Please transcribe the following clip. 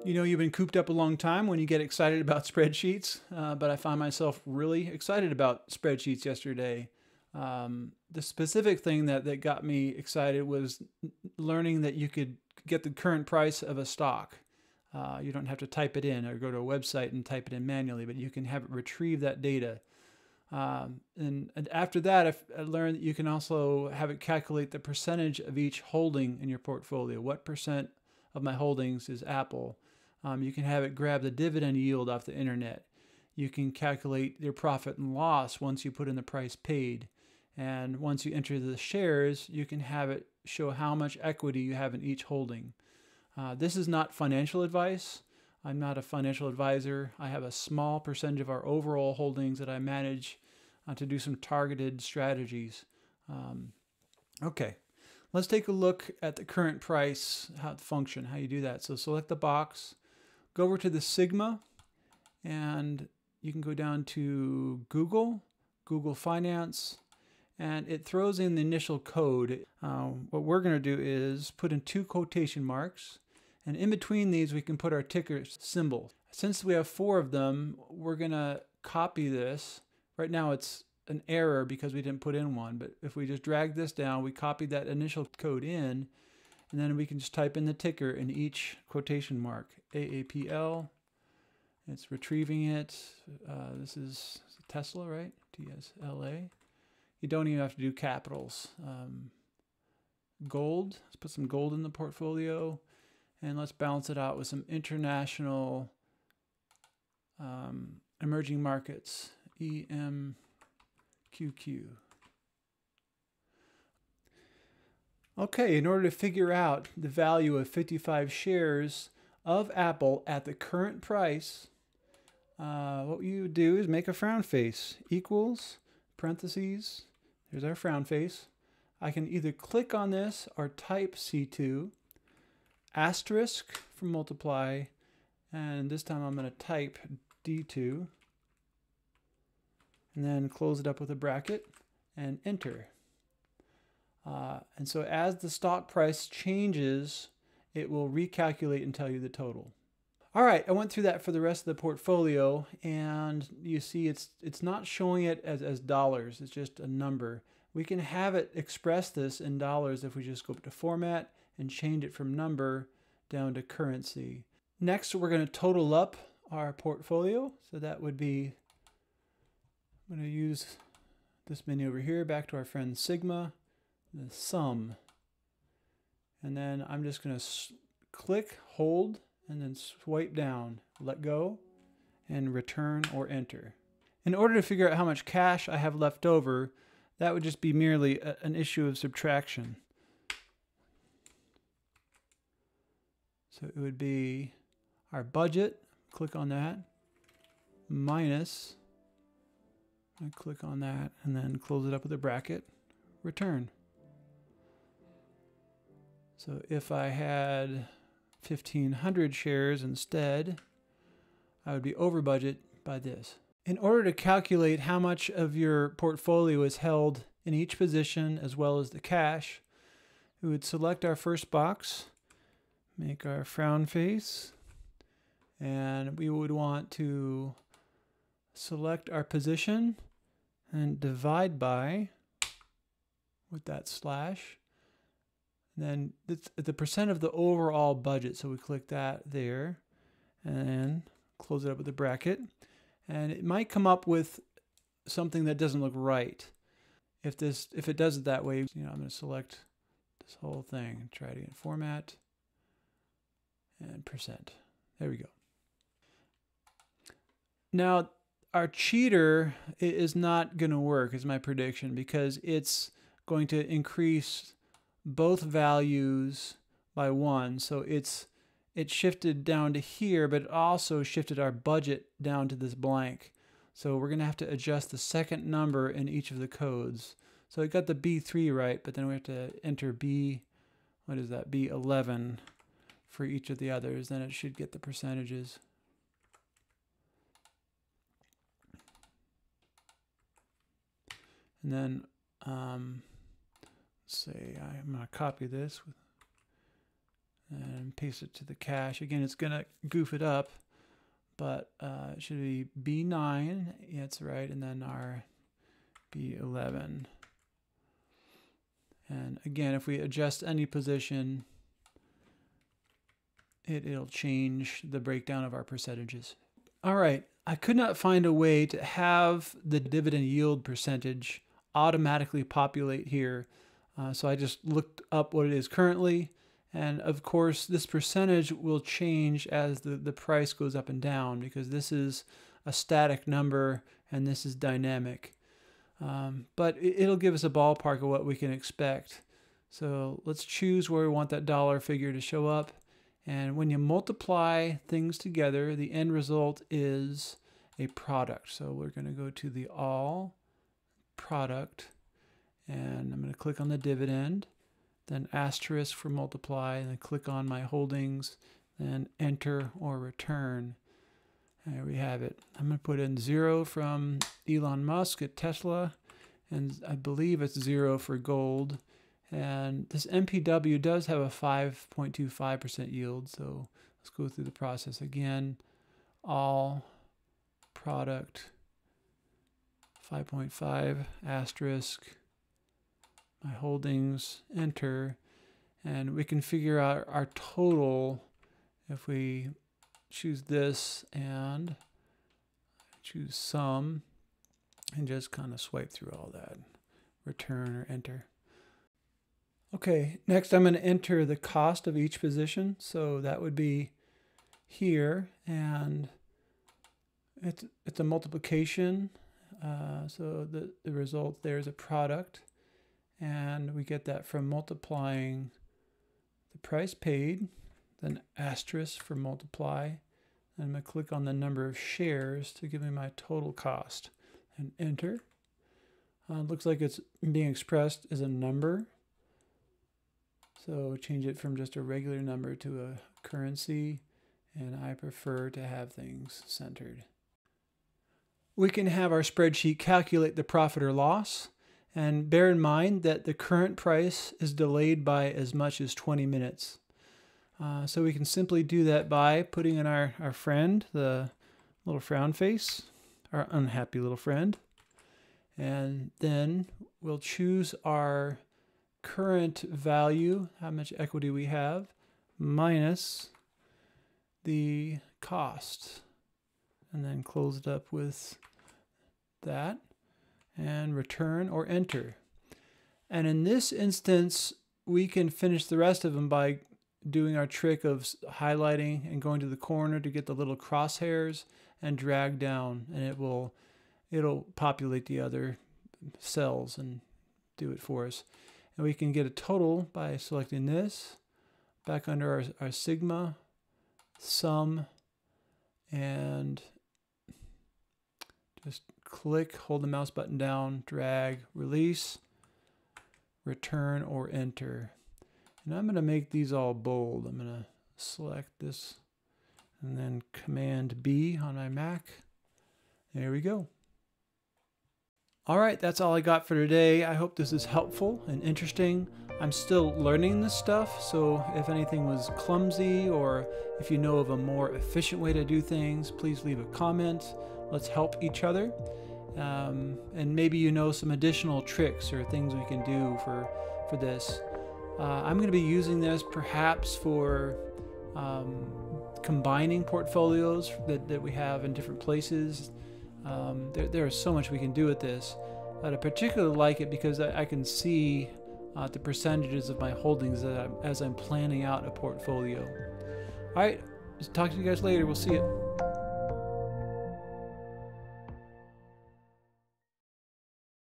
You know, you've been cooped up a long time when you get excited about spreadsheets, but I found myself really excited about spreadsheets yesterday. The specific thing that got me excited was learning that you could get the current price of a stock. You don't have to type it in or go to a website and type it in manually, but you can have it retrieve that data. And after that, I learned that you can also have it calculate the percentage of each holding in your portfolio. What percent of my holdings is Apple? You can have it grab the dividend yield off the internet. You can calculate your profit and loss once you put in the price paid. And once you enter the shares, you can have it show how much equity you have in each holding. This is not financial advice. I'm not a financial advisor. I have a small percentage of our overall holdings that I manage to do some targeted strategies. Okay, let's take a look at the current price, how it functions, how you do that. So select the box, go over to the Sigma, and you can go down to Google Finance, and it throws in the initial code. What we're going to do is put in 2 quotation marks, and in between these we can put our ticker symbol. Since we have 4 of them, we're going to copy this. Right now it's an error because we didn't put in one, but if we just drag this down, we copy that initial code in, and then we can just type in the ticker in each quotation mark. AAPL. It's retrieving it. This is Tesla, right? TSLA. You don't even have to do capitals. Gold. Let's put some gold in the portfolio. And let's balance it out with some international emerging markets. EMQQ. Okay, in order to figure out the value of 55 shares of Apple at the current price, what you would do is make a frown face. Equals, parentheses, there's our frown face. I can either click on this or type C2, asterisk for multiply, and this time I'm going to type D2, and then close it up with a bracket and enter. And so as the stock price changes, it will recalculate and tell you the total. All right, I went through that for the rest of the portfolio, and you see it's not showing it as dollars, it's just a number. We can have it express this in dollars if we just go up to format and change it from number down to currency. Next, we're going to total up our portfolio. So that would be, I'm going to use this menu over here, back to our friend Sigma, the sum. And then I'm just going to click, hold, and then swipe down, let go, and return or enter. In order to figure out how much cash I have left over, that would just be merely an issue of subtraction. So it would be our budget, click on that, minus, I click on that, and then close it up with a bracket, return. So if I had 1,500 shares instead, I would be over budget by this. In order to calculate how much of your portfolio is held in each position as well as the cash, we would select our first box, make our frown face, and we would want to select our position and divide by with that slash. And then it's the percent of the overall budget, so we click that there and close it up with a bracket. And it might come up with something that doesn't look right. If it does it that way, I'm going to select this whole thing and try to get format and percent. There we go. Now, our cheater is not going to work, is my prediction, because it's going to increase both values by 1. So it shifted down to here, but it also shifted our budget down to this blank. So we're going to have to adjust the second number in each of the codes. So it got the B3 right, but then we have to enter B11 for each of the others. Then it should get the percentages. And then let's say I'm going to copy this and paste it to the cash. Again, it's going to goof it up, but it should be B9. Yeah, that's right. And then our B11. And again, if we adjust any position, it'll change the breakdown of our percentages. All right, I could not find a way to have the dividend yield percentage automatically populate here. So I just looked up what it is currently. And of course, this percentage will change as the price goes up and down, because this is a static number and this is dynamic. But it'll give us a ballpark of what we can expect. So let's choose where we want that dollar figure to show up. And when you multiply things together, the end result is a product. So we're going to go to the all product, and I'm going to click on the dividend, then asterisk for multiply, and then click on my holdings, then enter or return. There we have it. I'm going to put in 0 from Elon Musk at Tesla, and I believe it's 0 for gold. And this MPW does have a 5.25% yield, so let's go through the process again. All product 5.5 asterisk, my holdings, enter, and we can figure out our total if we choose this and choose sum and just kind of swipe through all that, return or enter. Okay, next I'm going to enter the cost of each position. So that would be here, and it's a multiplication. So the result there is a product, and we get that from multiplying the price paid, then asterisk for multiply, and I'm going to click on the number of shares to give me my total cost, and enter. It looks like it's being expressed as a number. So change it from just a regular number to a currency, and I prefer to have things centered. We can have our spreadsheet calculate the profit or loss, and bear in mind that the current price is delayed by as much as 20 minutes. So we can simply do that by putting in our friend, the little frown face, our unhappy little friend, and then we'll choose our current value, how much equity we have, minus the cost, and then close it up with that, and return or enter. And in this instance, we can finish the rest of them by doing our trick of highlighting and going to the corner to get the little crosshairs and drag down, and it'll populate the other cells and do it for us. And we can get a total by selecting this, back under our sigma, sum, and just click, hold the mouse button down, drag, release, return or enter. And I'm going to make these all bold. I'm going to select this and then Command B on my Mac. There we go. All right, that's all I got for today. I hope this is helpful and interesting. I'm still learning this stuff, so if anything was clumsy or if you know of a more efficient way to do things, please leave a comment. Let's help each other. And maybe you know some additional tricks or things we can do for this. I'm going to be using this perhaps for combining portfolios that we have in different places. There is so much we can do with this, but I particularly like it because I can see the percentages of my holdings as I'm planning out a portfolio. All right, talk to you guys later. We'll see you.